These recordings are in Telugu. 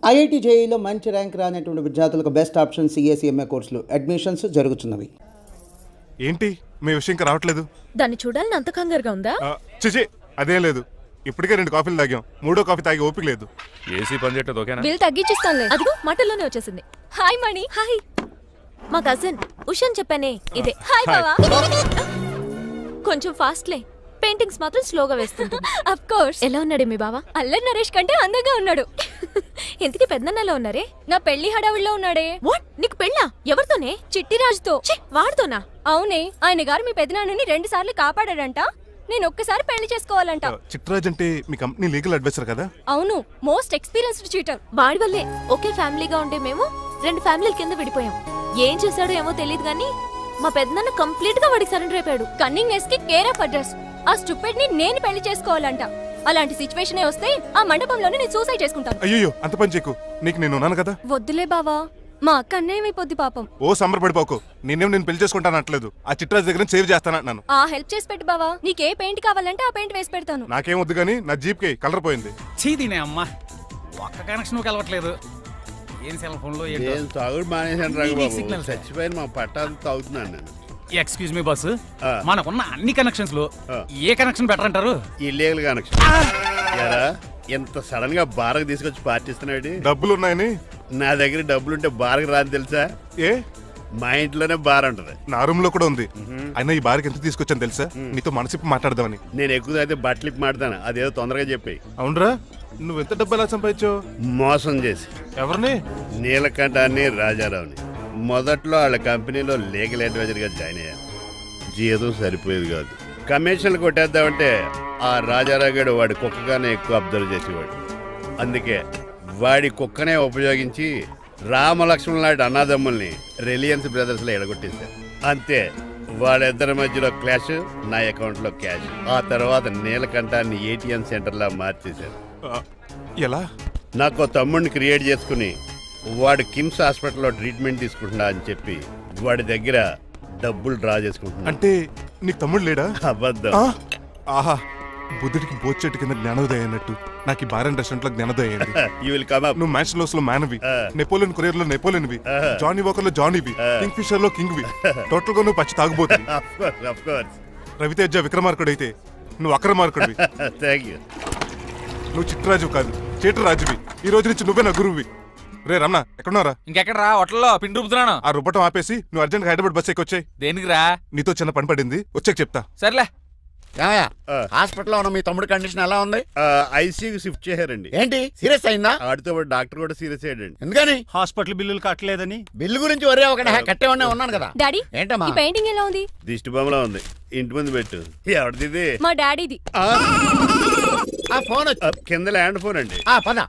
ఐఐటి జేఈలో మంచి ర్యాంక్ రానటువంటి విద్యార్థులకు బెస్ట్ ఆప్షన్ సిఎస్ఈఎంఏ కోర్సులు అడ్మిషన్స్ జరుగుతున్నవి. ఏంటి మీ విషయం ఇంకా రావట్లేదు? దాన్ని చూడాలని అంత కంగారుగా ఉందా? చిచి అదేం లేదు. ఇప్పటికే 2 కాఫీలు తాగాం, 3వ కాఫీ తాగి ఓపిక లేదు. ఏసీ పని చేయట్లేదు ఓకేనా? బిల్ తగ్గించిస్తానులే. అదిగో మాటల్లోనే వచ్చేసింది. హాయ్ మణి. హాయ్. మా కజిన్ ఉషాన్ చెప్పానే ఇదే. హాయ్ బావా. కొంచెం ఫాస్ట్లే, పెయింటింగ్స్ మాత్రం స్లోగా వేస్తుంటుంది. Of course. ఎలా ఉన్నాడే మీ బావ? అల్లరి నరేష్ కంటే అందంగా ఉన్నాడు. ఇంతకీ పెద్దన్నలో ఉన్నారే? నా పెళ్లి హడావిడిలో ఉన్నాడే. వాట్? నీకు పెళ్ళా? ఎవరితోనే? చిట్టిరాజుతో. వాడితోనా? అవునే, ఆయన గారు మీ పెద్దనాన్నని 2 సార్లు కాపాడాడంట. నేను ఒక్కసారి పెళ్లి చేసుకోవాలంట. చిట్రాజ్ అంటే మీ కంపెనీ లీగల్ అడ్వైజర్ కదా? అవును, మోస్ట్ ఎక్స్పీరియన్స్డ్ చీటర్. వాడి వల్లే ఒకే ఫ్యామిలీగా ఉండే మేము 2 ఫ్యామిలీల కింద విడిపోయాం. ఏం చేశాడో ఏమో తెలియదు గానీ మా పెద్దనాన్న కంప్లీట్ గా వాడికి సరెండర్ అయిపోయాడు. కన్నింగ్ నెస్ కి కేర్ ఆఫ్ అడ్రస్. ఆ స్టూపిడ్ ని నేను పెళ్లి చేసుకోవాలంట. అలాంటి సిచ్యువేషన్ వస్తే ఆ మండపంలోనే నేను సూసైడ్ చేసుకుంటాను. అయ్యో అంత పని చేయకు, నీకు నేను ఉన్నాను కదా. వద్దులే బావా, మా అక్క అన్యాయం అయిపోద్ది పాపం. ఓ సంబరపడిపోకు, నేను పెళ్లి చేసుకుంటాను అనట్లేదు. ఆ చిట్రాజ్ దగ్గర సేవ్ చేస్తానంటున్నాను. ఆ హెల్ప్ చేసి పెట్టు బావా. నీకే పెయింట్ కావాలంటే ఆ పెయింట్ వేసి పెడతాను. నాకేం వద్దు కానీ నా జీప్ కి కలర్ పోయింది. చీదీనే అమ్మా, ఒక్క కనెక్షన్ కలవట్లేదు. ఏం సెల్ ఫోన్ లో ఏం తాగుడు మానేశాను రాఘబాబు. చచ్చిపోయిన మా పట్టాలు తాగుతున్నాను నేను. ఎక్స్క్యూజ్ మీ బాస్, మనకున్న అన్ని కనెక్షన్స్ లో ఏ కనెక్షన్ బెటర్ అంటారు? Illegal connection. ఎంత సడన్ గా బారకు తీసుకొచ్చి పార్టీస్తున్నాడు. డబ్బులు ఉన్నాయని. నా దగ్గర డబ్బులుంటే బారకు రాని తెలుసా? ఏ మా ఇంట్లోనే బార్ ఉంటది. నా రూమ్ లో కూడా ఉంది. అయినా ఈ బార్కి ఎంత తీసుకొచ్చాను తెలుసా? నీతో మనసిప్పి మాట్లాడదామని. నేను ఎక్కువ అయితే బట్టలు ఇప్పి మాడతాను, అదేదో తొందరగా చెప్పి. అవునరా, నువ్వు ఎంత డబ్బు ఎలా సంపాదించావు? మోసం చేసి. ఎవరిని? నీలకంఠాన్ని, రాజారావుని. మొదట్లో వాళ్ళ కంపెనీలో లీగల్ అడ్వైజర్ గా జాయిన్ అయ్యాను. జీతం సరిపోయేది కాదు. కమిషన్లు కొట్టేద్దామంటే ఆ రాజారావు గారు వాడి కుక్కగానే ఎక్కువ అబ్జర్వ్ చేసేవాడు. అందుకే వాడి కుక్కనే ఉపయోగించి రామలక్ష్మణ్ లాంటి అన్నదమ్ముల్ని రిలయన్స్ బ్రదర్స్ లో ఎడగొట్టేశారు. అంతే, వాళ్ళిద్దరి మధ్యలో క్లాష్, నా అకౌంట్ లో క్యాష్. ఆ తర్వాత నీలకంఠాన్ని ఏటీఎం సెంటర్ లా మార్చేశారు. ఎలా? నాకు తమ్ముడిని క్రియేట్ చేసుకుని వాడు కిమ్స్ హాస్పిటల్లో ట్రీట్మెంట్ తీసుకుంటున్నా అని చెప్పి వాడి దగ్గర డబ్బులు డ్రా చేసుకుంటున్నా. అంటే నీకు తమ్ముడు లేడా? అబద్ధం. ఆహా, బుద్ధుడికి బోచెట్టు కింద జ్ఞానోదయం అన్నట్టు నాకు ఈ బార్ అండ్ రెస్టారెంట్ లో జ్ఞానోదయం అయింది. You will come up. నువ్వు మ్యాచ్ లోస్ లో మ్యాన్వి, నెపోలియన్ కొరియర్ లో నెపోలియన్వి, జానీ వాకర్ లో జానీవి, కింగ్ ఫిషర్ లో కింగ్ వి. టోటల్ గా నువ్వు పచ్చి తాగుబోతుంది. Of course. రవితేజ విక్రమార్కుడు అయితే నువ్వు అక్రమార్కుడివి. Thank you. నువ్వు చిట్రాజు కాదు, చీటరాజువి. ఈ రోజు నుంచి నువ్వే నా గురువువి. రే రమణ, ఎక్కడున్నారా? ఇంకెక్కడ రా, హోటల్లో పిండి రూపుతున్నాను. ఆ రుబ్బటం ఆపేసి నువ్వు అర్జెంట్ హైదరాబాద్ బస్ ఎక్కొచ్చాయి. దేనికి రా? నీతో చిన్న పని పడింది, వచ్చాక చెప్తా. సర్లే. హాస్పిటల్లో ఉన్న మీ తమ్ముడు కండిషన్ ఎలా ఉంది? ఐసీయూకి షిఫ్ట్ చేశారండి. ఏంటి, సీరియస్ అయిందా? ఆడితో పాటు డాక్టర్ కూడా సీరియస్ అయ్యాడండి. ఎందుకని? హాస్పిటల్ బిల్లులు కట్టలేదని. బిల్లు గురించి ఒరే ఒకటి కట్టేవాడినే ఉన్నాను కదా. డాడీ, ఏంటమ్మా ఈ పెయింటింగ్ ఎలా ఉంది? దిష్టి బొమ్మలా ఉంది, ఇంటి ముందు పెట్టు. ఎవరిది? మా డాడీది. ఆ ఫోన్ కింద ల్యాండ్ ఫోన్ అండి. పద.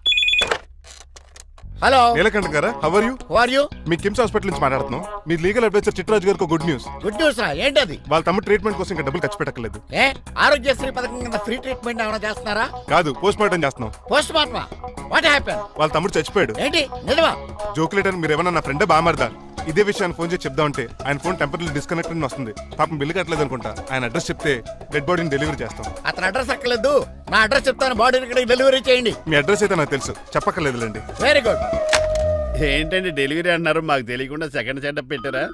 హలో నీలకంఠ గారా, how are you? Who are you? మీ కిమ్స్ హాస్పిటల్ నుంచి మాట్లాడుతున్నాం. మీ లీగల్ అడ్వైజర్ చిట్రాజు గారికి గుడ్ న్యూస్. గుడ్ న్యూస్ రా, ఏంటది? వాళ్ళ తమ్ముడు ట్రీట్మెంట్ కోసం ఇంకా డబ్బులు ఖర్చు పెట్టలేదు. ఏ ఆరోగ్యశ్రీ పథకం కింద ఫ్రీ ట్రీట్మెంట్ ఏమైనా చేస్తున్నారా? కాదు, పోస్ట్ మార్టం చేస్తున్నాం. పోస్ట్ మార్టమా? What happen? వాళ్ళ తమ్ముడు చచ్చిపోయాడు. ఏంటి, నిజమా? జోకులేటర్ మీరు ఏమన్నా నా ఫ్రెండ్ బామర్దా? ఇదే విషయాన్ని ఫోన్ చేసి చెప్దామంటే ఆయన ఫోన్ టెంపరీ డిస్కనెక్ట్ అని వస్తుంది. పాపం బిల్లు కట్టలేదు అనుకుంటా. ఆయన అడ్రస్ చెప్తే డెడ్ బాడీని డెలివరీ చేస్తాం. అతను అడ్రస్ అక్కర్లేదు, నా అడ్రస్ చెప్తాను, బాడీని ఇక్కడికి డెలివరీ చేయండి. మీ అడ్రస్ అయితే నాకు తెలుసు, చెప్పక్కర్లేదులేండి. Very good. ఏంటండి డెలివరీ అంటున్నారు, మాకు తెలియకుండా సెకండ్ సెటప్ పెట్టారా?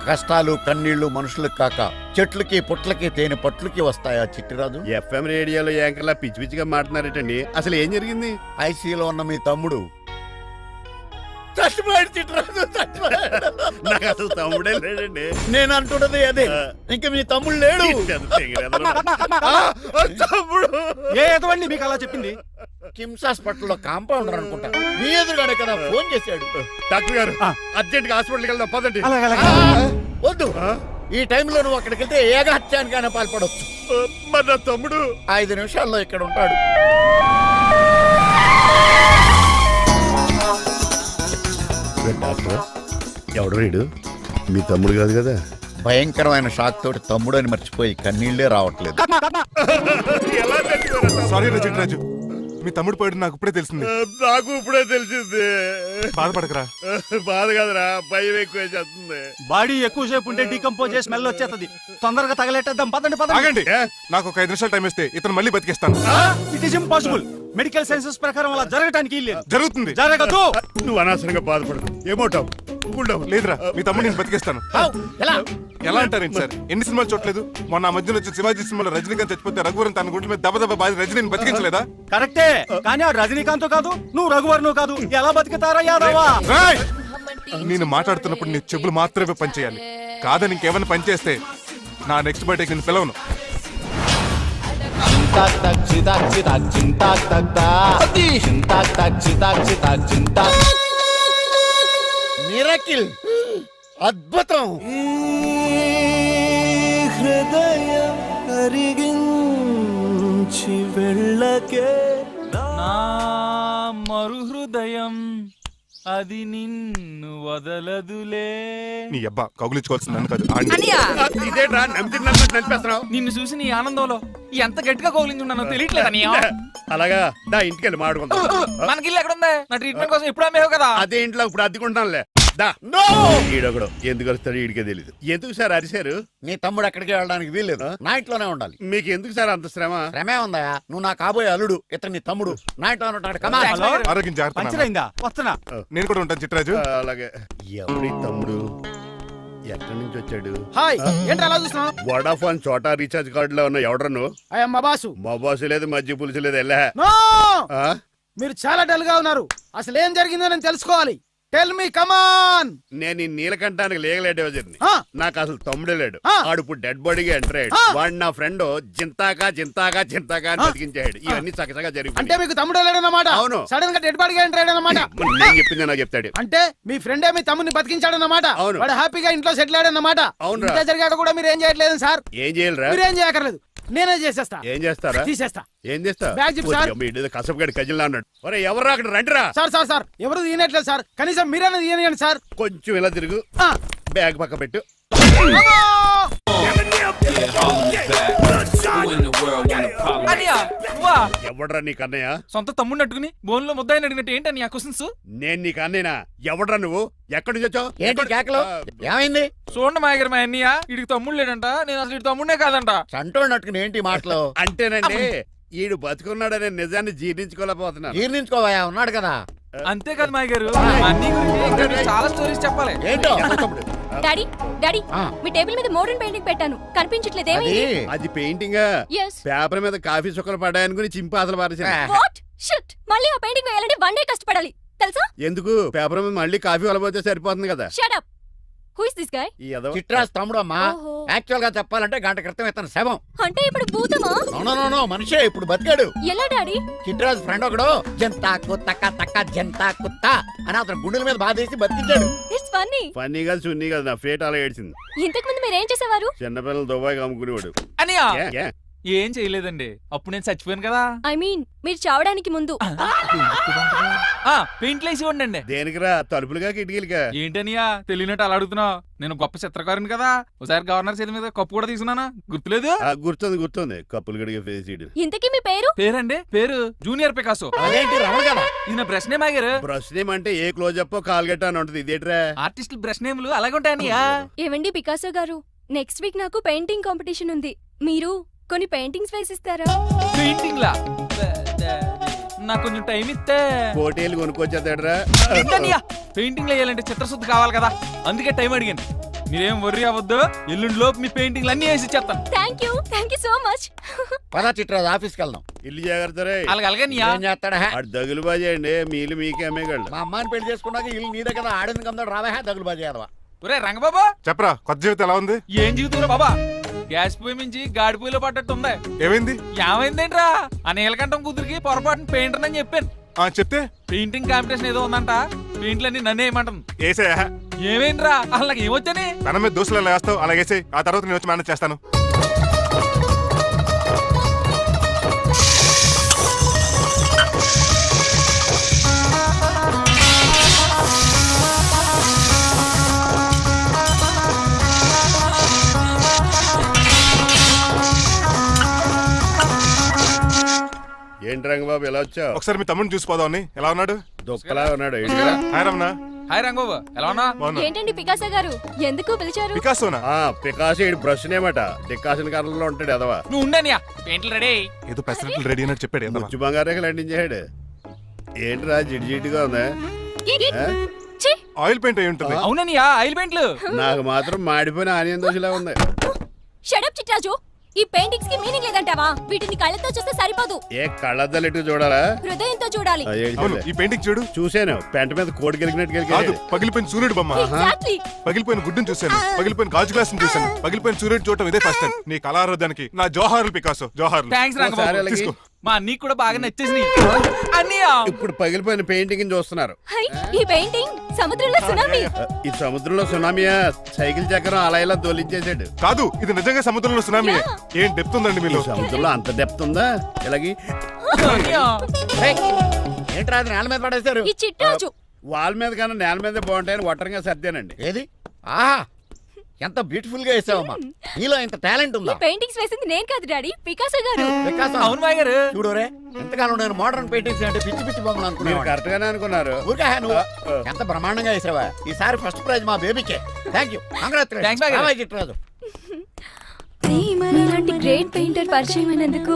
కష్టాలు కన్నీళ్లు మనుషులకు కాక చెట్లకి పుట్లకి తేనె పట్లకి వస్తాయా చిట్టిరాజు? ఎఫ్ఎం రేడియోలో యాంకర్లా పిచ్చి పిచ్చిగా మాట్లాడారేటండి. అసలు ఏం జరిగింది? ఐసీలో ఉన్న మీ తమ్ముడు చచ్చిపోయాడు. చిట్టిరాజు చచ్చిపోయాడు. నాకు అసలు తమ్ముడే లేడండి. నేను అంటున్నది అదే, ఇంకా మీ తమ్ముడు లేడు. తమ్ముడు ఏ ఎదవండి మీకు అలా చెప్పింది? కిమ్స్ హాస్పిటల్లో కాంపౌండర్ అనుకుంటా, మీ ఎదురుగానే కదా ఫోన్ చేశాడు. డాక్టర్ గారు అర్జెంట్ గా హాస్పిటల్కి వెళ్దాం పదండి. వద్దు, ఈ టైంలో నువ్వు అక్కడికి వెళ్తే ఏకహత్యానికైనా పాల్పడవచ్చు. మరి నా తమ్ముడు 5 నిమిషాల్లో ఇక్కడ ఉంటాడు. డాక్టర్ ఎవడు రీడు? మీ తమ్ముడు కాదు కదా? భయంకరమైన షాక్ తోటి తమ్ముడు అని మర్చిపోయి కన్నీళ్లే రావట్లేదు. సారీ రా చిట్రాజు, మీ తమ్ముడు పోయాడు నాకు ఇప్పుడే తెలిసింది. నాకు ఇప్పుడే తెలిసింది. బాధపడకరా. బాధ కాదురా, భయం ఎక్కువ చేస్తుంది. బాడీ ఎక్కువసేపు ఉంటే డీకంపోజ్ చేసి స్మెల్ వచ్చేస్తుంది. తొందరగా తగలెట్టేద్దాం, పదండి పదండి. ఆగండి, నాకు ఒక 5 నిమిషాలు టైం ఇస్తే ఇతను మళ్ళీ బతికేస్తాను. It is impossible. Medical sciences ప్రకారం అలా జరగటానికి లేదు. జరుగుతుంది. జరగదు. నువ్వు అనవసరంగా బాధపడదు ఏమోటావు ఉండవు లేదురా మీ తమ్ముడు నేను బతికేస్తాను. ఎలా ఎలా అంటారేంటి సార్, ఎన్ని సినిమాలు చూడలేదు? మొన్న ఆ మధ్యలో వచ్చిన శివాజీ సినిమాలో రజనీకాంత్ చచ్చిపోతే రఘువరన్ తన గుండె మీద దెబ్బ బాధ రజనీని బతికించలేదా? కరెక్టే, కానీ ఆ రజనీకాంత్ కాదు, నువ్వు రఘువర్ను కాదు. ఎలా బతుకుతారా యాదవా? రేయ్! నేను మాట్లాడుతున్నప్పుడు నీ చెవులు మాత్రమే పనిచేయాలి. కాదని ఇంకేమైనా పనిచేస్తే నా నెక్స్ట్ బర్త్డేకి నేను పిలవను. మిరకిల్, అద్భుతం. హృదయం కరిగించి వెళ్ళకే నా మరు హృదయం అది నిన్ను వదలదులే. నీ అబ్బా కౌగులించుకోవాల్సింది నన్ను కాదు, ఆడిని. ఇదేట్రా నమ్మితే నడిపేస్తున్నావు? నిన్ను చూసి నీ ఆనందంలో ఎంత గట్టిగా కౌలించున్నానో తెలియట్లేదా నీ అలాగా దా ఇంటికి వెళ్ళి మాడుకుందాం. మనకి ఇల్లు ఎక్కడ ఉంది? నా ట్రీట్మెంట్ కోసం ఎప్పుడు అమ్మేవు కదా. అదే ఇంట్లో ఇప్పుడు అద్దెకుంటానులే. దా ఈడొకడు ఎందుకు వస్తాడు ఈడికే తెలీదు. ఎందుకు సార్ అరిశారు? నీ తమ్ముడు ఎక్కడికి వెళ్ళడానికి వీల్లేదు, నా ఇంట్లోనే ఉండాలి. మీకు ఎందుకు సార్ అంత శ్రమ? శ్రమే ఉందా? నువ్వు నా కాబోయే అల్లుడు, ఇతను నీ తమ్ముడు, నా ఇంట్లోనే ఉంటాడు. కమా. హలో, ఆరోగ్యం జాగ్రత్త నాన్న. పంచరైందా? వస్తున్నా. నేను కూడా ఉంటాను చిట్రాజు. అలాగే. ఎవరి తమ్ముడు ఎక్కడి నుంచి వచ్చాడు? హాయ్, ఏంటి అలా చూస్తున్నావు? వడాఫోన్ చోటా రీఛార్జ్ కార్డు లో ఉన్న ఎవడరా నువ్వు? అయ్యమ్మ బాసు. మా బాసు లేదు, మజ్జి పులుసు లేదు. వెళ్ళా నో! ఆ? మీరు చాలా డల్ గా ఉన్నారు. అసలు ఏం జరిగిందో నేను తెలుసుకోవాలి. టెల్ మీ, కమాన్. నేను ఈ నీలకంఠానికి లేగలేటే వజర్ని. ఆ. నాకు అసలు తమ్ముడే లేడు. ఆ. ఆడు ఇప్పుడు డెడ్ బాడీగా ఎంటర్ అయ్యాడు. ఆ. వాడు నా ఫ్రెండ్ జింతాకా అని బతికించాడు. ఇవన్నీ చక్కగా అంటే జరిగిపోయి. మీకు తమ్ముడు లేడన్నమాట. అవును. సడన్ గా డెడ్ బాడీగా ఎంటర్ అయ్యాడన్నమాట. నేను చెప్పింది నాకు చెప్తాడు. అంటే మీ ఫ్రెండే మీ తమ్ముని బతికించాడన్నమాట. అవును. వాడు హ్యాపీగా ఇంట్లో సెటిల్ అయ్యాడన్నమాట. అవునురా. ఇంత జరిగాక కూడా మీరు ఏం చేయట్లేదు సార్. ఏం చేయాలిరా? మీరేం చేయక్కర్లేదు, నేనే చేసేస్తా. ఏం చేస్తారా? తీసేస్తా. ఏం చేస్తా? బ్యాగ్ చెప్పు సార్. కసపగడి కజిల్లా అన్నాడు. ఒరే ఎవరు అక్కడ రండిరా. సార్ ఎవరు తీయనట్లేదు సార్. కనీసం మీరైనా తీయనియండి సార్. కొంచెం ఇలా తిరుగు. ఆ. బ్యాగ్ పక్క పెట్టు. అనియా నువ్వా? ఎవడ్రా నీ కన్నయ్య? సొంత తమ్ముడిని అట్టుకుని బోన్ లో ముద్దాయిని అడిగినట్టు ఏంటని ఆ క్వశ్చన్స్? నేను నీ కన్నయ్యనా? ఎవడ్రా నువ్వు? ఎక్కడి నుంచి వచ్చావు? ఏంటి కేకలు? ఏమైంది? చూడండి మా దగ్గర మా అన్నయ్య వీడికి తమ్ముడు లేడంట. నేను అసలు ఇటు తమ్ముడే కాదంట. చంటోడు నట్టుకుని ఏంటి మాటలు? అంటేనండి ఈడు బతుకున్నాడనే నిజాన్ని జీర్ణించుకోలేకపోతున్నాను. జీర్ణించుకోవా, ఉన్నాడు కదా. అంతేకాదు మా గారు, మా అన్నయ్య గురించి ఇంకా మీకు చాలా స్టోరీస్ చెప్పాలి. ఏంటో తమ్ముడు. డాడీ డాడీ ఆ. మీ టేబుల్ మీద మోడర్న్ పెయింటింగ్ పెట్టాను, కనిపించట్లేదు. అది ఏమైంది? అది పెయింటింగ్. Yes. పేపర్ మీద కాఫీ చుక్కలు పడ్డాయని గురించి చింపాసలు పారేసాను. What? Shit! మళ్ళీ ఆ పెయింటింగ్ వేయాలంటే 1 day కష్టపడాలి తెలుసా? ఎందుకు? పేపర్ మీద మళ్ళీ కాఫీ వలపోతే సరిపోతుంది కదా. Shut up. Who is this guy? ఈ ఎదవ. చిట్రాజ్ తమ్ముడు అమ్మా. ఓహో. యాక్చువల్ గా చెప్పాలంటే గంట క్రితం ఇతను శవం. అంటే ఇప్పుడు భూతమా? నో మనిషే ఇప్పుడు బతికాడు. ఎలా డాడీ? చిట్రాజ్ ఫ్రెండ్ ఒకడు జంతాకు తక్క జంతా కుత్త అని అతను గుండెల మీద బాధేసి బతికించాడు. It's funny. ఫన్నీ కదా సున్నీ కదా, నా ఫేట్ అలా ఏడ్చింది. ఇంతకు ముందు మీరు ఏం చేసేవారు? చిన్నపిల్లలు దుబాయ్ అమ్ముకునేవాడు. అనియా ఏ, ఏ? ఏం చేయలేదండి, అప్పుడు నేను చచ్చిపోయాను కదా. ఐ మీన్ మీరు చావడానికి ముందు. పెయింట్లు వేసి ఉండండి. దేనికిరా? తలుపులుగా కిటికీలుగా? ఏంటనియా తెలియనట్టు అలా అడుగుతున్నావు? నేను గొప్ప చిత్రకారుని కదా. ఒకసారి గవర్నర్ చేతి మీద కప్పు కూడా తీసుకున్నానా, గుర్తులేదు? గుర్తుంది కప్పులు గడిగే ఫేస్ ఇడు. ఇంతకీ మీ పేరు? పేరండి పేరు జూనియర్ పికాసో. అదేంటి రమణ కదా? ఇది నా బ్రష్ నేమ్ ఆగారు. బ్రష్ నేమ్ అంటే ఏ క్లోజప్ కాల్గట్ట అని ఉంటది. ఇదేట్రా? ఆర్టిస్టుల బ్రష్ నేమ్లు అలాగే ఉంటాయనియా. ఏవండి పికాసో గారు, నెక్స్ట్ వీక్ నాకు పెయింటింగ్ కాంపిటీషన్ ఉంది. మీరు కొన్ని పెయింటింగ్స్ వేసిస్తారా? పెయింటింగ్ లా నాకు కొంచెం టైం ఇస్తే. కోటేలు కొనుక్కొచ్చేదేట్రా? పెయింటింగ్ వేయాలంటే చిత్రశుద్ధి కావాలి కదా, అందుకే టైం అడిగాను. మీరేం వర్రీ అవ్వద్దు, ఎల్లుండి లోపు మీ పెయింటింగ్లు అన్ని వేసి ఇచ్చేస్తాను. Thank you so much. పదా చిట్రాజ్ ఆఫీస్కి వెళ్దాం. ఇల్లు జాగ్రత్త రే. అలాగే ఏం చేస్తాడా? అటు దగులు బాజీ అండి, మీలు మీకే అమ్మేగాళ్ళు. మా అమ్మాయిని పెళ్లి చేసుకున్నాక ఇల్లు నీదే కదా, ఆడింది కమ్దాడు రావా దగులు బాజీ అదవా. ఒరే రంగబాబా, చెప్పరా కొత్త జీవితం ఎలా ఉంది? ఏం జీవితంలో బాబా, గ్యాస్ పొయ్యి మించి గాడి పొయ్యిలో పడ్డట్టు ఉంది. ఏమైంది? ఏమైందేంట్రా, ఆ నీలకంఠం కూతురికి పొరపాటున పెయింటర్ అని చెప్పాను. చెప్తే పెయింటింగ్ కాంపిటీషన్ ఏదో ఉందంట, పెయింట్లన్నీ నన్నే ఏమంటుంది. ఏసే ఏమైందిరా, అసలు నాకు ఏమొచ్చని? తన మీద దోశలు ఎలా వేస్తావు అలాగేసే, ఆ తర్వాత నేను వచ్చి మేనేజ్ చేస్తాను. ఏంటి రంగబాబు ఎలా వచ్చావు? ఒకసారి మీ తమ్ముడిని చూసిపోదామని. ఎలా ఉన్నాడు? దుక్కలా ఉన్నాడు. హాయ్ రమణ. హాయ్ రంగబాబు ఎలా ఉన్నా? బాగున్నా ఏంటండి పికాసో గారు ఎందుకు పిలిచారు? పికాసోనా? పికాసి బ్రష్ నేమట డికాషన్ కలర్లో ఉంటాడు ఎదవా. నువ్వు ఉండనియా పెయింట్లు రెడీ. ఏదో పెసరట్లు రెడీ అయినట్టు చెప్పాడు ఏదమ్మా. ముచ్చు బంగారే లండించాడు. ఏంట్రా జిడ్జిడ్డుగా ఉందా? ఆ? ఛీ! ఆయిల్ పెయింట్ అయి ఉంటుంది. అవుననియా ఆయిల్ పెయింట్లు. నాకు మాత్రం మాడిపోయిన ఆనియన్ దోశలా ఉంది. షడప్ చిట్రాజు, ఈ పెయింటింగ్స్ కి మీనింగ్ లేదంటావా? వీటిని కళ్ళతో చూస్తే సరిపోదు, ఏ కళ్ళద్దలు చూడాలా? హృదయంతో చూడాలి. ఆ, ఏంటి అవును చెల్లె? ఈ పెయింటింగ్ చూడు. చూశాను పెంట మీద కోడి గెలిగినట్టు కాదు, గెలిగాడు. పగిలిపోయిన సూర్యుడు బొమ్మ, Exactly. పగిలిపోయిన గుడ్డును చూశాను, పగిలిపోయిన గాజు గ్లాస్ చూశాను, పగిలిపోయిన సూర్యుడు చూడటం ఇదే ఫస్ట్ టైం. నీ కళారోధానికి నా జోహార్లు పికాసో, జోహార్లు. థ్యాంక్స్ ఒకసారి రంగబాబు. అలాగే. తీసుకో. మా అన్నీ కూడా బాగా నచ్చేసినాయి అన్నయ్యా. ఇప్పుడు పగిలిపోయిన పెయింటింగ్ చూస్తున్నారు. హై, ఈ పెయింటింగ్ సముద్రంలో సునామీ. ఈ సముద్రంలో సునామియా సైకిల్ చక్రం అలా ఇలా దొలించేసాడు. కాదు, ఇది నిజంగా సముద్రంలో సునామీ. ఏం డెప్త్ ఉందండి ఈ మీలో. సముద్రంలో అంత డెప్త్ ఉందా? ఇలాగి అన్నయ్యా. ఏంట్రా అది నేల మీద పడేశారు? ఈ చిట్రాజు వాల్ మీద కన్నా నేల మీద బాగుంటాయని ఒట్టరంగా సర్దానండి. ఏది? ఆహా, ఎంత బ్యూటిఫుల్ గా వేసావమ్మా. నీలో ఇంత టాలెంట్ ఈ ఉందా? పెయింటింగ్స్ వేసింది నేను కాదు డాడీ, పికాసో గారు. వికాసం. అవును మాయ గారు. చూడురే, ఎంతకాలం నేను మోడర్న్ పెయింటింగ్స్ అంటే పిచ్చి పిచ్చి బొమ్మలు మీరు అనుకున్నాను. కరెక్ట్ గానే అనుకున్నారు. ఊరికే నువ్వు ఎంత బ్రహ్మాండంగా వేసావా. ఈసారి ఫస్ట్ ప్రైజ్ మా బేబీకే. థ్యాంక్ యూ, Thanks, బాగా. చిట్రాజు. ఇలాంటి గ్రేట్ పెయింటర్ పరిచయం అయినందుకు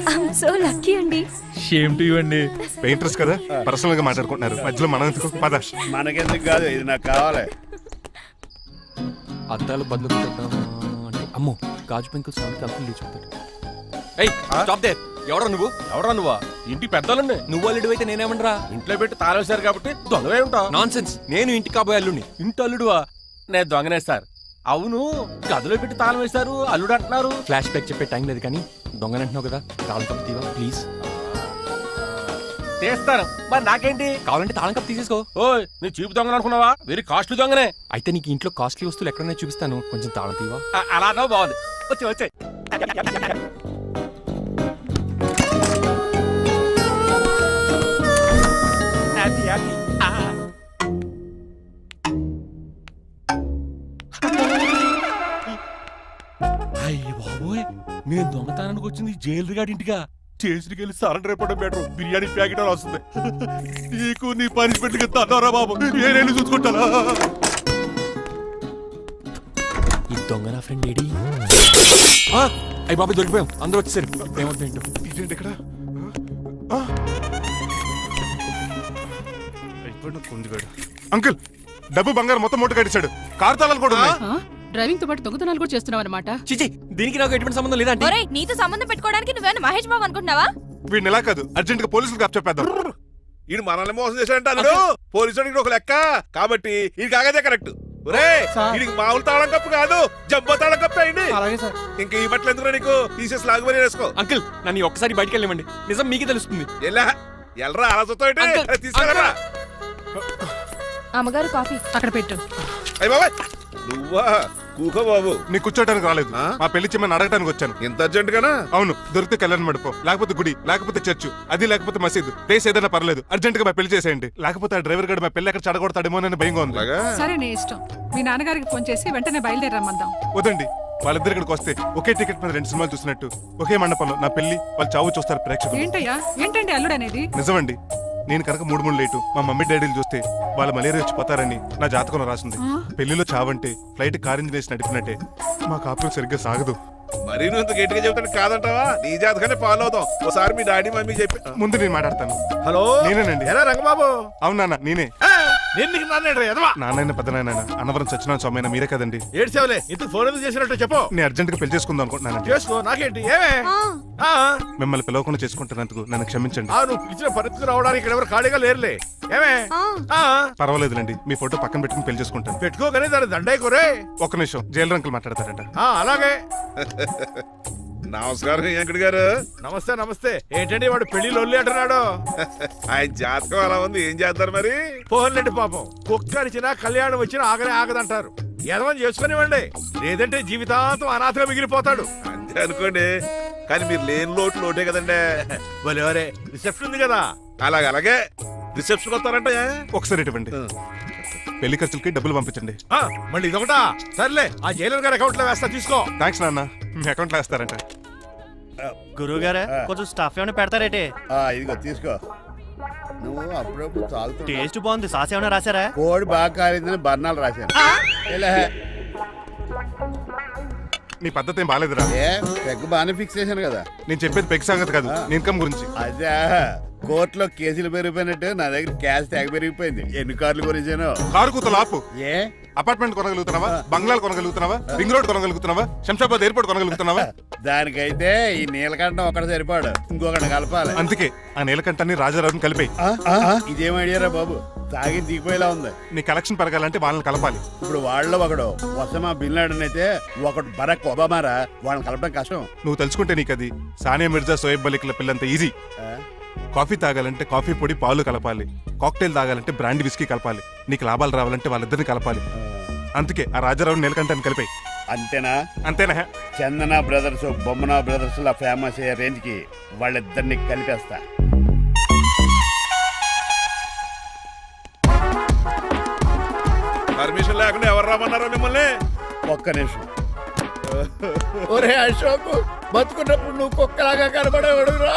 ఐఎమ్ సో లక్కీ అండి. షేమ్ టు యు అండి. పెయింటర్స్ కదా, పర్సనల్ గా మాట్లాడుకుంటున్నారు. మధ్యలో మనం ఎందుకు? పద. మనకెందుకు కాదు, ఇది నాకు కావాలి. అద్దాలు బదులు పెట్టేద్దామా అంటే అమ్మో గాజు పెంకులు సౌండ్ కలిపి లేచిపోతాడు. ఏయ్ స్టాప్ దే. ఎవరా నువ్వు? ఎవరా నువ్వా? ఇంటి పెద్దోళ్ళండి. నువ్వు అల్లుడు అయితే నేనేమనరా? ఇంట్లో పెట్టి తాళేశారు కాబట్టి దొంగవే ఉంటావు. నాన్సెన్స్. నేను ఇంటి కాబోయే అల్లుడిని. ఇంటి అల్లుడువా? నేను దొంగనే సార్. అవును, గదిలో పెట్టి తాళం వేశారు, అల్లుడు అంటున్నారు. ఫ్లాష్ బ్యాక్ చెప్పే టైం లేదు కానీ దొంగనంటున్నావు కదా, తాళం కప్పు తీవా ప్లీజ్. తీస్తాను, మరి నాకేంటి? కావాలంటే తాళం కప్పు తీసేసుకో. ఓయ్, నీ చీపు దొంగను అనుకున్నావా? వెరీ కాస్ట్లీ దొంగనే. అయితే నీకు ఇంట్లో కాస్ట్లీ వస్తువులు ఎక్కడైనా చూపిస్తాను, కొంచెం తాళం తీవా. అలా అన్నావు, బాగుంది. వచ్చి వచ్చాయి. అయ్య బాబోయ్, నేను దొంగతనానికి వచ్చింది జైలు గాడి ఇంటిగా. స్టేషన్కి వెళ్ళి సరెండర్ అయిపోవడం బెటర్. బిర్యానీ ప్యాకెట్ అని వస్తుంది. నీకు నీ పనిష్మెంట్ కి తన్నారా బాబు, నేనేళ్ళు చూసుకుంటానా? ఈ దొంగ నా ఫ్రెండ్ ఏడి. అయ్యి బాబు దొరికిపోయాం, అందరూ వచ్చేసారు. ఏమవుతుంది ఏంటో. ఇదేంటి ఇక్కడ? అయిపోయిన కుందిగాడు. అంకుల్, డబ్బు బంగారం మొత్తం మూట కట్టించాడు. కారు తాళాలు కూడా ఉన్నాయి. డ్రైవింగ్ తో పాటు దొంగతనాలు కూడా చేస్తున్నావు అనమాట. చిచి, దీనికి నాకు ఎటువంటి సంబంధం లేదంటే. ఒరేయ్, నీతో సంబంధం పెట్టుకోవడానికి నువ్వేనా మహేష్ బాబు అనుకుంటున్నావా? వీడిని ఎలా కాదు, అర్జెంట్ గా పోలీసులకు అప్పచెప్పేద్దాం. ఈయన మనల్ని మోసం చేశాడంట అన్నాడు. పోలీసుడికి ఒక లెక్క కాబట్టి ఇది కాగదే కరెక్ట్. ఇది మామూలు తాళం కప్పు కాదు, జంబో తాళం కప్పు అయింది. ఇంకా ఈ బట్టలు ఎందుకు నీకు? తీసేసి లాగుమని వేసుకో. అంకుల్, నన్ను ఒక్కసారి బయటికి వెళ్ళమండి, నిజం మీకే తెలుస్తుంది. ఎల్రా అలా అంకుల్, తీసుకెళ్ళరా. అమ్మగారు కాఫీ అక్కడ పెట్టు. అయ్య బాబాయ్, నువ్వా? కూకో బాబు. నీ కూర్చోటానికి రాలేదు, మా పెళ్లి చెమ్మని అడగటానికి వచ్చాను. ఇంత అర్జెంట్ గానా? అవును, దొరికితే కళ్యాణ మండపం, లేకపోతే గుడి, లేకపోతే చర్చ్, అది లేకపోతే మసీదు, ప్లేస్ ఏదైనా పర్లేదు. అర్జెంట్ గా మా పెళ్లి చేసేయండి. లేకపోతే ఆ డ్రైవర్ గడు మా పెళ్లి ఎక్కడ చెడగొడతాడేమో అని భయంగా ఉంది. సరే నీ ఇష్టం. మీ నాన్నగారికి ఫోన్ చేసి వెంటనే బయలుదేరమ్మందాం. వదండి, వాళ్ళిద్దరు ఇక్కడికి వస్తే ఒకే టికెట్ మీద 2 సినిమాలు చూసినట్టు, ఒకే మండపంలో నా పెళ్లి, వాళ్ళు చావు చూస్తారు ప్రేక్షకులు. ఏంటయ్యా, ఏంటండి అల్లుడు అనేది? నిజమండి, నేను కనుక 3 లేటు మా మమ్మీ డాడీలు చూస్తే వాళ్ళ మలేరియా వచ్చిపోతారని నా జాతకంలో రాసింది. పెళ్లిలో చావంటే ఫ్లైట్ కార్ ఇంజిన్ వేసి నడిపినట్టే. మా కాపురం సరిగ్గా సాగదు. మరి నువ్వు ఇంత గట్టిగా చెబుతాను కాదంటావా? నీ జాతకాన్ని ఫాలో అవుతాం. ఒకసారి మీ డాడీ మమ్మీ చెప్పి. ముందు నేను మాట్లాడతాను. హలో, నేనేనండి. ఎలా రంగబాబు? అవును నాన్న, నేనే. నేను నీకు నాన్న నాన్న పెద్ద నాయన అన్నవరం సత్యనారాయణ స్వామి అయినా మీరే కదండి. ఏడ్చేవలే, ఇంతకు ఫోన్ ఎందుకు చేసినట్టు చెప్పు. నేను అర్జెంట్ గా పెళ్లి చేసుకుందాం అనుకుంటున్నానండి. చేసుకో, నాకేంటి? ఏమే మిమ్మల్ని పిలవకుండా చేసుకుంటున్నందుకు నన్ను క్షమించండి. నువ్వు పిలిచిన పరిస్థితి రావడానికి ఇక్కడ ఎవరు ఖాళీగా లేరులే. ఏమే పర్వాలేదులేండి, మీ ఫోటో పక్కన పెట్టుకుని పెళ్లి చేసుకుంటాను. పెట్టుకోగానే దాని దండాయి కోరే. ఒక్క నిమిషం, జైలు అంకుల్ మాట్లాడతారంట. అలాగే. నమస్కారం వెంకట గారు. నమస్తే నమస్తే. ఏంటండి వాడు పెళ్లి లొల్లి అంటున్నాడు? ఆయన జాతకం అలా ఉంది, ఏం చేస్తారు మరి? పోన్లేండి పాపం, కుక్క అరిచినా కళ్యాణం వచ్చినా ఆగనే ఆగదంటారు. ఎదవని చేసుకునివ్వండి, లేదంటే జీవితాంతం అనాథగా మిగిలిపోతాడు. అంతే అనుకోండి, కానీ మీరు లేని లోటు లోటే కదండి. భలేవరే, రిసెప్షన్ ఉంది కదా. అలాగే రిసెప్షన్ వస్తారంట. ఒకసారి ఇటువంటి పెళ్లి ఖర్చులకి డబ్బులు పంపించండి. మళ్ళీ ఇదొకటా? సర్లే, ఆ జైలర్ గారి అకౌంట్ లో వేస్తా, తీసుకో. థ్యాంక్స్ నాన్న, మీ అకౌంట్ లో వేస్తారంట. గురువు గారా కొంచెం స్టఫ్ ఏమైనా పెడతారేటే? ఇదిగో తీసుకో. నువ్వు అప్పుడప్పుడు తాగుతూ టేస్ట్ బాగుంది సాస్ ఏమైనా రాశారా కోడి బాగా కాలిందని బర్ణాలు రాశాను ఇలా నీ పద్ధతి ఏం బాగాలేదురా. ఏ పెగ్గు బాగానే ఫిక్స్ చేశాను కదా. నేను చెప్పేది పెగ్ సంగతి కాదు, నీ ఇన్కమ్ గురించి. అదే కోర్టులో కేసులు పెరిగిపోయినట్టు నా దగ్గర క్యాష్ తెగ పెరిగిపోయింది. ఎన్ని కార్లు కొనిచ్చాను. కారు కూతలు ఆపు. ఏ అపార్ట్మెంట్ కొనగలుగుతున్నావా, బంగ్లాలు కొనగలుగుతున్నావా, రింగ్ రోడ్ కొనగలుగుతున్నావా, శంషాబాద్ ఎయిర్పోర్ట్ కొనగలుగుతున్నావా? దానికైతే ఈ నీలకంఠం ఒకటి సరిపాడు, ఇంకొకటి కలపాలి. అందుకే ఆ నీలకంఠాన్ని రాజారావుని కలిపే. ఇదేం ఐడియారా బాబు, తాగి దిగిపోయేలా ఉంది. నీ కలెక్షన్ పెరగాలంటే వాళ్ళని కలపాలి. ఇప్పుడు వాళ్ళలో ఒకడు ఒసమా బిన్ లాడెన్ అయితే ఒకడు బరాక్ ఒబామారా, వాళ్ళని కలపడం కష్టం. నువ్వు తెలుసుకుంటే నీకు అది సానియా మిర్జా, సోయబ్ మలిక్ల పిల్లంత ఈజీ. కాఫీ తాగాలంటే కాఫీ పొడి పాలు కలపాలి, కాక్టైల్ తాగాలంటే బ్రాండ్ విస్కీ కలపాలి, నీకు లాభాలు రావాలంటే వాళ్ళిద్దరిని కలపాలి. అందుకే ఆ రాజారావు నీలకంఠాన్ని కలిపాయి. అంతేనా? అంతేనా? చందన బ్రదర్స్, బొమ్మన బ్రదర్స్ లా ఫేమస్ అయ్యే రేంజ్ కి వాళ్ళిద్దరిని కలిపేస్తా. పర్మిషన్ లేకుండా ఎవరు రమ్మన్నారో మిమ్మల్ని? ఒక్క నిమిషం. ఒరే అశోక్, బతుకున్నప్పుడు నువ్వు కుక్కలాగా కనబడేవాడురా.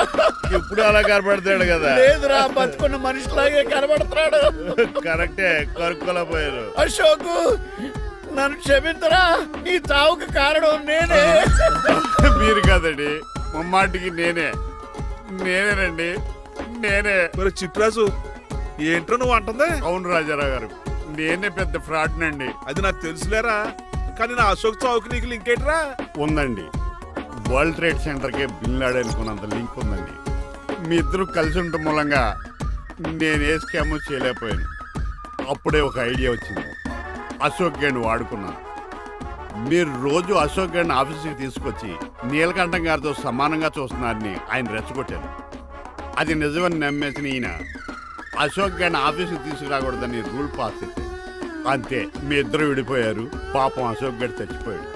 ఇప్పుడు అలా కనబడతాడు కదా. లేదురా, బతుకున్న మనిషిలాగే కనబడుతున్నాడు. కరెక్టే, కరుక్కోలా పోయారు. అశోక్, నన్ను క్షమించరా, నీ చావుకి కారణం నేనే. మీరు కాదండి, ముమ్మాటికి నేనేనండి, నేనే. మరి చిట్రాజు, ఏంట్రో నువ్వు అంటుంది? అవును రాజారావు గారు, నేనే పెద్ద ఫ్రాడ్ నండి. అది నాకు తెలుసులేరా, కానీ నా అశోక్ చావుకి నీకు లింక్ ఏంట్రా? ఉందండి, వరల్డ్ ట్రేడ్ సెంటర్కి బిన్ లాడెన్ అనుకున్నంత లింక్ ఉందండి. మీ ఇద్దరు కలిసి ఉండటం మూలంగా నేను ఏ స్కామ్ చేయలేకపోయాను. అప్పుడే ఒక ఐడియా వచ్చింది, అశోక్ గేణ్ వాడుకున్నాను. మీరు రోజు అశోక్ గేణ్ ఆఫీస్కి తీసుకొచ్చి నీలకంఠం గారితో సమానంగా చూస్తున్నారని ఆయన రెచ్చగొట్టారు. అది నిజమని నమ్మేసిన ఈయన అశోక్ గేణ్ ఆఫీస్కి తీసుకురాకూడదని రూల్ పాస్ చేశారు. అంతే, మీ ఇద్దరు విడిపోయారు. పాపం అశోక్ గేణ్ చచ్చిపోయాడు.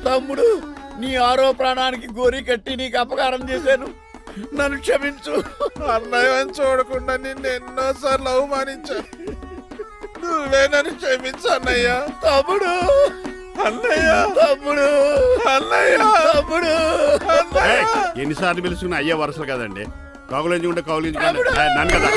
తమ్ముడు, నీ ఆరో ప్రాణానికి గోరి కట్టి నీకు అపకారం చేశాను, నన్ను క్షమించు. అన్నయ్య చూడకుండా నిన్ను ఎన్నోసార్లు అవమానించాను, నువ్వే నన్ను క్షమించు అన్నయ్య. తమ్ముడు, అన్నయ్య, తమ్ముడు, అన్నయ్య, తమ్ముడు. ఎన్నిసార్లు పిలుచుకున్న అయ్యే వరుసలు కదండి. కౌగులించుకుంటే కౌగులించుకుంటే నన్ను కదా.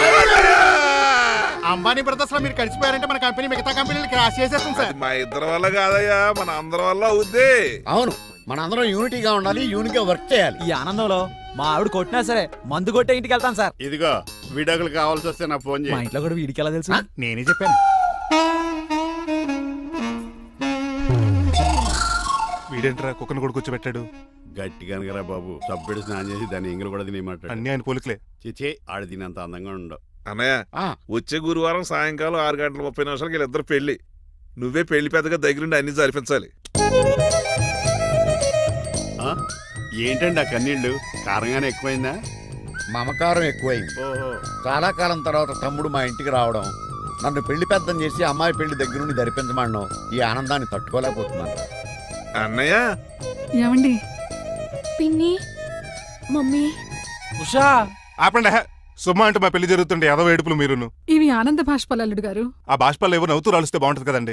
అంబానీ బ్రదర్స్ లో మీరు కలిసిపోయారంటే మన కంపెనీ మిగతా కంపెనీలు క్రాష్ చేసేస్తుంది సార్. మా ఇద్దరి వల్ల కాదయ్యా, మన అందరి వల్ల అవుద్ది. అవును, మనందరం యూనిటీగా ఉండాలి, యూనిట్గా వర్క్ చేయాలి. ఈ ఆనందంలో మా ఆవిడ కొట్టినా సరే మందు కొట్టే ఇంటికి వెళ్తాను సార్. ఇదిగో, విడాకులు కావాల్సి వస్తే నాకు ఫోన్ మా చేయి. ఇంట్లో కూడా వీడికి ఎలా తెలుసు? నేనే చెప్పాను. వీడేంట్రా కుక్కను కూడా కూర్చోబెట్టాడు? గట్టిగా అనగరా బాబు, సబ్బెడు స్నానం చేసి దాన్ని ఎంగిలి కూడా తినేయమంటాడు. అన్ని ఆయన పోలికలే. చిచే, ఆడు తినంత అందంగా ఉండవు. అన్నయ్య, వచ్చే గురువారం సాయంకాలం 6:30 వీళ్ళిద్దరు పెళ్లి. నువ్వే పెళ్లి పెద్దగా దగ్గరుండి అన్ని జరిపించాలి. ఏంటండి ఆ కన్నీళ్ళు? కారంగానే ఎక్కువైందా? మమకారం ఎక్కువైంది. ఓహో, చాలా కాలం తర్వాత తమ్ముడు మా ఇంటికి రావడం, నన్ను పెళ్లి పెద్దం చేసి అమ్మాయి పెళ్లి దగ్గర నుండి ధరిపించమన్నాం. ఈ ఆనందాన్ని తట్టుకోలేకపోతున్నాను. అన్నయ్య, ఏమండి? పిన్ని, మమ్మీ, ఉషా, ఆపండి. సుమ్మ అంటూ మా పెళ్లి జరుగుతుంటే ఎదవ ఏడుపులు మీరును. ఇవి ఆనంద భాష్పాలు అల్లుడు గారు. ఆ బాష్పాలు ఏవో నవ్వుతూ రాలిస్తే బాగుంటది కదండి.